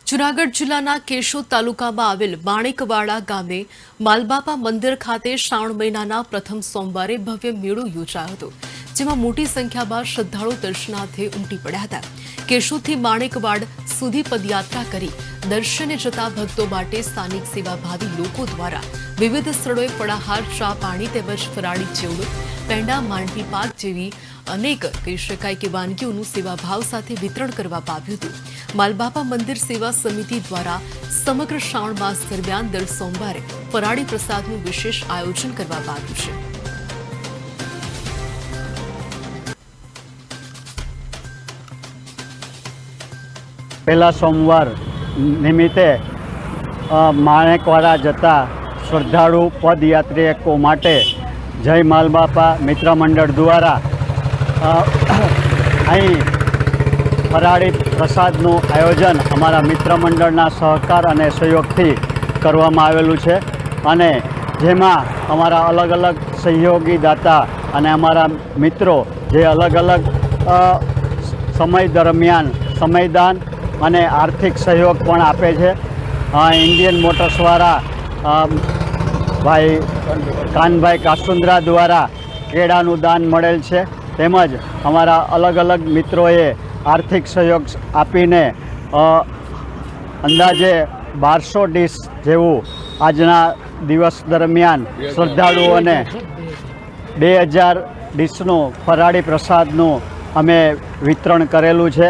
જૂનાગઢ જિલ્લાના કેશોદ તાલુકામાં આવેલ માણેકવાડા ગામે માલબાપા મંદિર ખાતે શ્રાવણ મહિનાના પ્રથમ સોમવારે ભવ્ય મેળો યોજાયો હતો, જેમાં મોટી સંખ્યામાં શ્રદ્ધાળુ દર્શનાર્થે ઉમટી પડ્યા હતા। કેશોદથી માણેકવાડ સુધી પદયાત્રા કરી દર્શને જતા ભક્તો માટે સ્થાનિક સેવાભાવી લોકો દ્વારા વિવિધ સ્થળોએ ફળાહાર, ચા, પાણી તેમજ ફરાળી ચેવડો, પેંડા, માંડવી પાક જેવી અનેક કહી શકાય કે વાનગીઓનું સેવાભાવ સાથે વિતરણ કરવામાં આવ્યું હતું। માલબાપા મંદિર સેવા સમિતિ દ્વારા સમગ્ર શ્રાવણ માસ દરમિયાન દર સોમવારે ફરાળી પ્રસાદનું વિશેષ આયોજન કરવામાં આવ્યું છે। પહેલા સોમવાર નિમિત્તે માણેકવાડા જતા શ્રદ્ધાળુ પદયાત્રીકો માટે જય માલબાપા મિત્ર મંડળ દ્વારા અહીં ફરાળી પ્રસાદનું આયોજન અમારા મિત્ર મંડળના સહકાર અને સહયોગથી કરવામાં આવેલું છે અને જેમાં અમારા અલગ અલગ સહયોગી દાતા અને અમારા મિત્રો જે અલગ અલગ સમય દરમિયાન સમયદાન અને આર્થિક સહયોગ પણ આપે છે। ઇન્ડિયન મોટર્સવાળા ભાઈ કાનભાઈ કાસુંદ્રા દ્વારા કેળાનું દાન મળેલ છે, તેમજ અમારા અલગ અલગ મિત્રોએ આર્થિક સહયોગ આપીને અંદાજે 1200 ડીશ જેવું આજના દિવસ દરમિયાન શ્રદ્ધાળુઓને 2000 ડીશનું ફરાળી પ્રસાદનું અમે વિતરણ કરેલું છે।